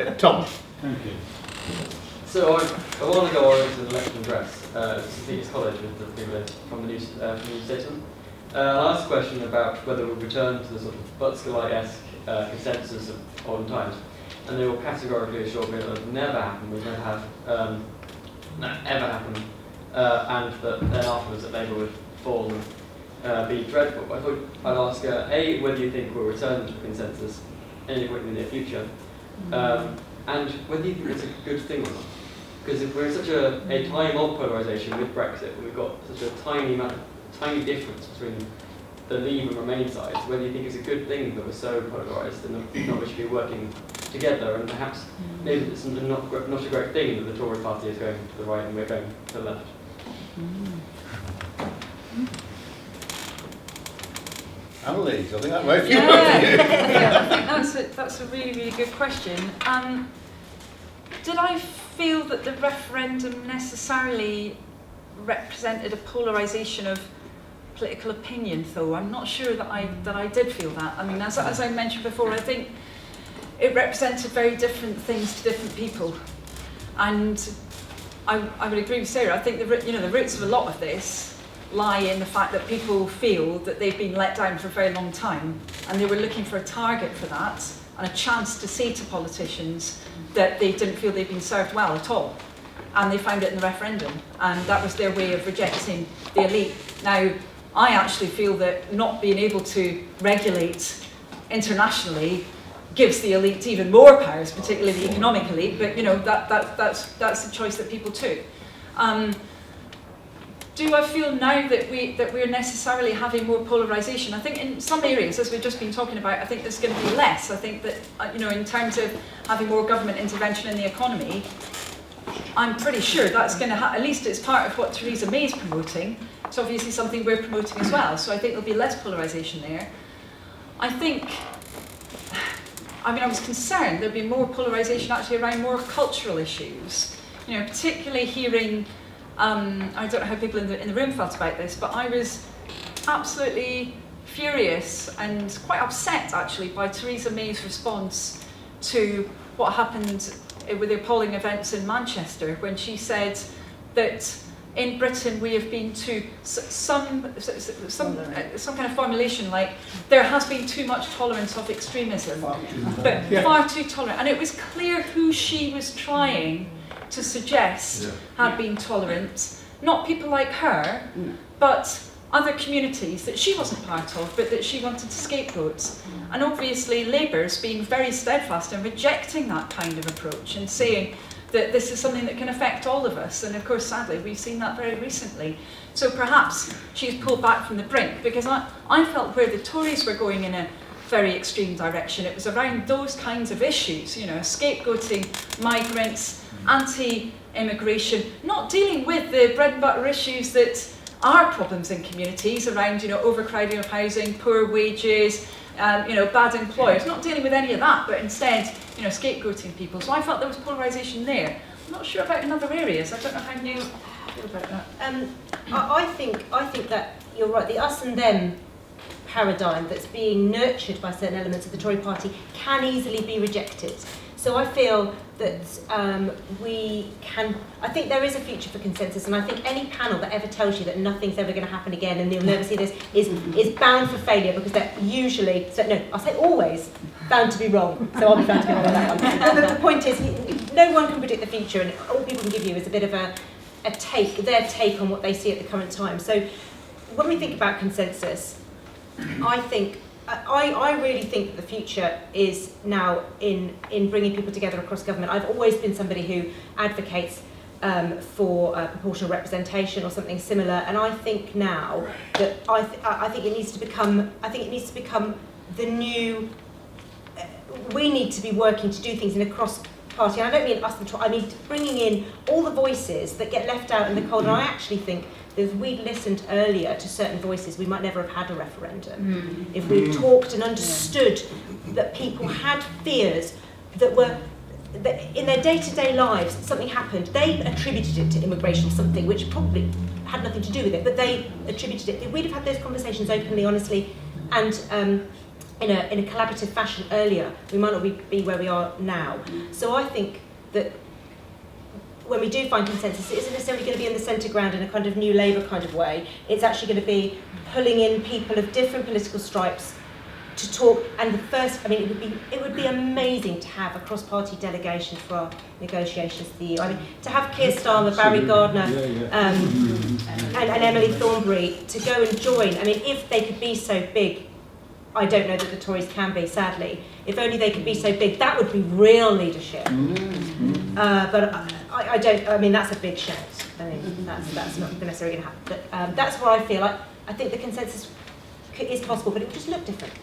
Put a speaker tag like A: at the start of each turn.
A: Tom.
B: Thank you.
C: So I want to go on to the election address to St. College with the people from the New Statesman. I'll ask a question about whether we'll return to the sort of Butsker-like-esque consensus of olden times, and they will categorically assure me that it will never happen, will never have, ever happen, and that then afterwards that Labour would fall and be dreadful. I thought I'd ask A, whether you think we'll return to consensus at any point in the near future, and whether you think it's a good thing or not. Because if we're in such a time of polarisation with Brexit, and we've got such a tiny difference between the Leave and Remain sides, whether you think it's a good thing that we're so polarised and that we should be working together, and perhaps maybe it's not a great thing that the Tory party is going to the right and we're going to the left.
A: Annalise, I think that might be
D: I think that's a really, really good question. Did I feel that the referendum necessarily represented a polarisation of political opinion, though? I'm not sure that I did feel that. I mean, as I mentioned before, I think it represented very different things to different people, and I would agree with Sarah. I think the roots of a lot of this lie in the fact that people feel that they've been let down for a very long time, and they were looking for a target for that and a chance to say to politicians that they didn't feel they'd been served well at all. And they found it in the referendum, and that was their way of rejecting the elite. Now, I actually feel that not being able to regulate internationally gives the elite even more powers, particularly the economic elite, but that's the choice that people took. Do I feel now that we're necessarily having more polarisation? I think in some areas, as we've just been talking about, I think there's going to be less. I think that, in terms of having more government intervention in the economy, I'm pretty sure that's going to at least it's part of what Theresa May is promoting. It's obviously something we're promoting as well. So I think there'll be less polarisation there. I was concerned there'd be more polarisation actually around more cultural issues. Particularly hearing, I don't know how people in the room felt about this, but I was absolutely furious and quite upset actually by Theresa May's response to what happened with the polling events in Manchester, when she said that in Britain we have been to some kind of formulation like there has been too much tolerance of extremism, far too tolerant, and it was clear who she was trying to suggest had been tolerant, not people like her, but other communities that she wasn't part of, but that she wanted to scapegoat. And obviously Labour's being very steadfast in rejecting that kind of approach and saying that this is something that can affect all of us. And of course, sadly, we've seen that very recently. So perhaps she's pulled back from the brink, because I felt where the Tories were going in a very extreme direction, it was around those kinds of issues, scapegoating migrants, anti-immigration, not dealing with the bread and butter issues that are problems in communities around, overcrowding of housing, poor wages, bad employers, not dealing with any of that, but instead, scapegoating people. So I felt there was polarisation there. I'm not sure about in other areas. I don't know how you feel about that.
E: I think that you're right. The us and them paradigm that's being nurtured by certain elements of the Tory party can easily be rejected. So I feel that I think there is a future for consensus, and I think any panel that ever tells you that nothing's ever going to happen again and you'll never see this is bound for failure, because they're usually, I'll say always, bound to be wrong. So I'll be bound to be wrong on that one. But the point is, no one can predict the future, and all people can give you is a bit of their take on what they see at the current time. So when we think about consensus, I really think that the future is now in bringing people together across government. I've always been somebody who advocates for proportional representation or something similar, and I think now that I think it needs to become the new. We need to be working to do things in a cross-party. And I don't mean us, I mean bringing in all the voices that get left out in the cold. And I actually think that if we'd listened earlier to certain voices, we might never have had a referendum. If we talked and understood that people had fears that in their day-to-day lives, something happened, they attributed it to immigration, something which probably had nothing to do with it, but they attributed it. If we'd have had those conversations openly, honestly, and in a collaborative fashion earlier, we might not be where we are now. So I think that when we do find consensus, it isn't necessarily going to be in the centre ground in a kind of new Labour kind of way. It's actually going to be pulling in people of different political stripes to talk. And the first, I mean, it would be amazing to have a cross-party delegation for our negotiations with the EU. I mean, to have Keir Starmer, Barry Gardner, and Emily Thornberry to go and join. I mean, if they could be so big, I don't know that the Tories can be, sadly. If only they could be so big, that would be real leadership. But I don't. I mean, that's a big shout. I mean, that's not necessarily going to happen. But that's where I feel like I think the consensus is possible, but it would just look different.